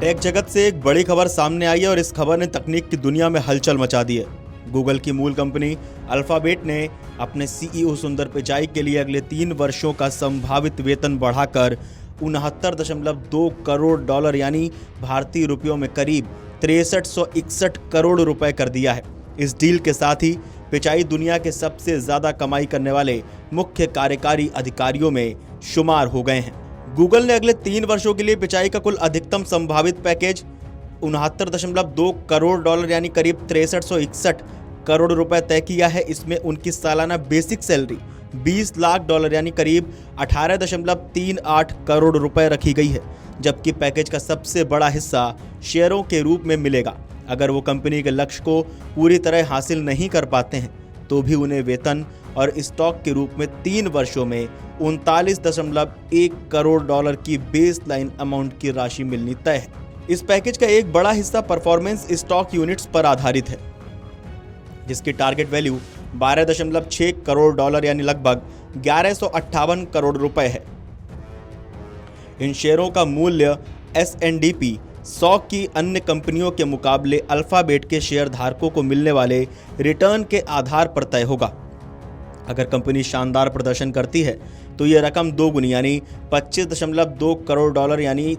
Take जगत से एक बड़ी खबर सामने आई है और इस खबर ने तकनीक की दुनिया में हलचल मचा दी है। गूगल की मूल कंपनी अल्फाबेट ने अपने सीईओ सुंदर पिचाई के लिए अगले 3 वर्षों का संभावित वेतन बढ़ाकर 69.2 करोड़ डॉलर यानी भारतीय रुपयों में करीब 6361 करोड़ रुपए कर दिया है। इस डील के साथ ही पिचाई दुनिया के सबसे ज्यादा कमाई करने वाले मुख्य कार्यकारी अधिकारियों में शुमार हो गए हैं। गूगल ने अगले 3 वर्षों के लिए पिचाई का कुल अधिकतम संभावित पैकेज 69.2 करोड़ डॉलर यानी करीब 6361 करोड़ रुपए तय किया है। इसमें उनकी सालाना बेसिक सैलरी 20 लाख डॉलर यानी करीब 18.38 करोड़ रुपए रखी गई है, जबकि पैकेज का सबसे बड़ा हिस्सा शेयरों के रूप में मिलेगा। अगर वो कंपनी के लक्ष्य को पूरी तरह हासिल नहीं कर पाते हैं तो भी उन्हें वेतन और स्टॉक के रूप में 3 वर्षों में 39.1 करोड़ डॉलर की बेस लाइन अमाउंट की राशि मिलनी तय है। इस पैकेज का एक बड़ा हिस्सा परफॉर्मेंस स्टॉक यूनिट्स पर आधारित है, जिसकी टारगेट वैल्यू 12.6 करोड़ डॉलर यानी लगभग 1158 करोड़ रुपए है। इन शेयरों का मूल्य S&P 100 की अन्य कंपनियों के मुकाबले अल्फाबेट के शेयर धारकों को मिलने वाले रिटर्न के आधार पर तय होगा। अगर कंपनी शानदार प्रदर्शन करती है तो यह रकम दोगुनी यानी 25.2 करोड़ डॉलर यानी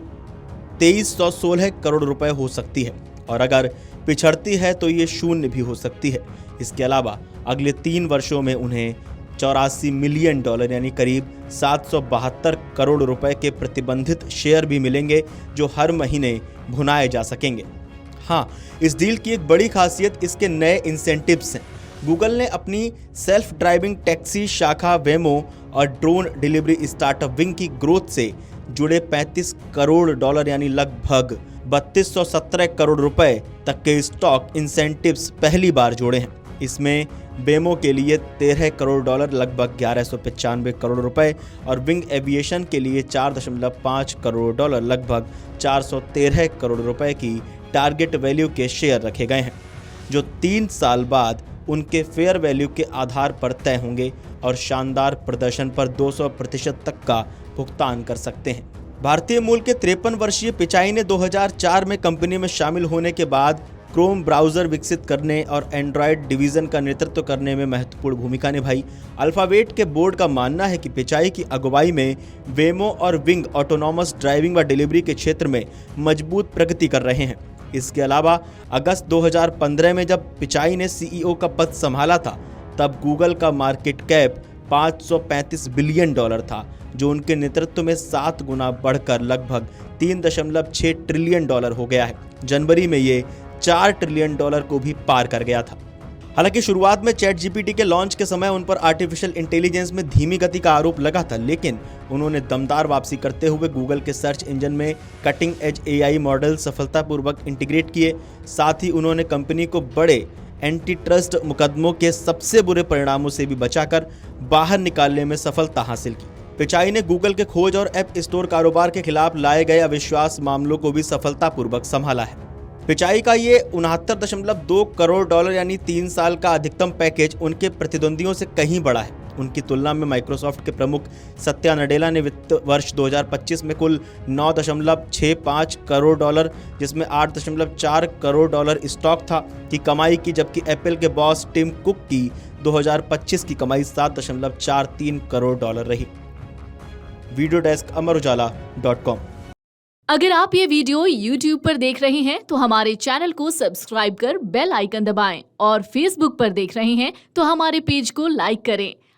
2316 करोड़ रुपए हो सकती है, और अगर पिछड़ती है तो ये शून्य भी हो सकती है। इसके अलावा अगले 3 वर्षों में उन्हें 84 मिलियन डॉलर यानी करीब 772 करोड़ रुपए के प्रतिबंधित शेयर भी मिलेंगे, जो हर महीने भुनाए जा सकेंगे। हाँ, इस डील की एक बड़ी खासियत इसके नए इंसेंटिव्स हैं। गूगल ने अपनी सेल्फ ड्राइविंग टैक्सी शाखा वेमो और ड्रोन डिलीवरी स्टार्टअप विंग की ग्रोथ से जुड़े 35 करोड़ डॉलर यानी लगभग 3217 करोड़ रुपए तक के स्टॉक इंसेंटिव्स पहली बार जोड़े हैं। इसमें वेमो के लिए 13 करोड़ डॉलर लगभग 1195 करोड़ रुपए और विंग एविएशन के लिए 4.5 करोड़ डॉलर लगभग 413 करोड़ रुपए की टारगेट वैल्यू के शेयर रखे गए हैं, जो 3 साल बाद उनके फेयर वैल्यू के आधार पर तय होंगे और शानदार प्रदर्शन पर 200% तक का भुगतान कर सकते हैं। भारतीय मूल के 53 वर्षीय पिचाई ने 2004 में कंपनी में शामिल होने के बाद क्रोम ब्राउज़र विकसित करने और एंड्रॉयड डिवीज़न का नेतृत्व करने में महत्वपूर्ण भूमिका निभाई। अल्फाबेट के बोर्ड का मानना है कि पिचाई की अगुवाई में वेमो और विंग ऑटोनॉमस ड्राइविंग व डिलीवरी के क्षेत्र में मजबूत प्रगति कर रहे हैं। इसके अलावा अगस्त 2015 में जब पिचाई ने सीईओ का पद संभाला था, तब गूगल का मार्केट कैप 535 बिलियन डॉलर था, जो उनके नेतृत्व में 7 गुना बढ़कर लगभग 3.6 ट्रिलियन डॉलर हो गया है। जनवरी में ये 4 ट्रिलियन डॉलर को भी पार कर गया था। हालांकि शुरुआत में चैट जीपीटी के लॉन्च के समय उन पर आर्टिफिशियल इंटेलिजेंस में धीमी गति का आरोप लगा था, लेकिन उन्होंने दमदार वापसी करते हुए गूगल के सर्च इंजन में कटिंग एज एआई मॉडल सफलतापूर्वक इंटीग्रेट किए। साथ ही उन्होंने कंपनी को बड़े एंटी ट्रस्ट मुकदमों के सबसे बुरे परिणामों से भी बचाकर बाहर निकालने में सफलता हासिल की। पिचाई ने गूगल के खोज और ऐप स्टोर कारोबार के खिलाफ लाए गए अविश्वास मामलों को भी सफलतापूर्वक संभाला है। पिचाई का ये 69.2 करोड़ डॉलर यानी 3 साल का अधिकतम पैकेज उनके प्रतिद्वंदियों से कहीं बड़ा है। उनकी तुलना में माइक्रोसॉफ्ट के प्रमुख सत्या नडेला ने वित्त वर्ष 2025 में कुल 9.65 करोड़ डॉलर, जिसमें 8.4 करोड़ डॉलर स्टॉक था, की कमाई की, जबकि एप्पल के बॉस टिम कुक की 2025 की कमाई 7.43 करोड़ डॉलर रही। Video desk Amar Ujala dot com. अगर आप ये वीडियो YouTube पर देख रहे हैं तो हमारे चैनल को सब्सक्राइब कर बेल आइकन दबाएं, और Facebook पर देख रहे हैं तो हमारे पेज को लाइक करें।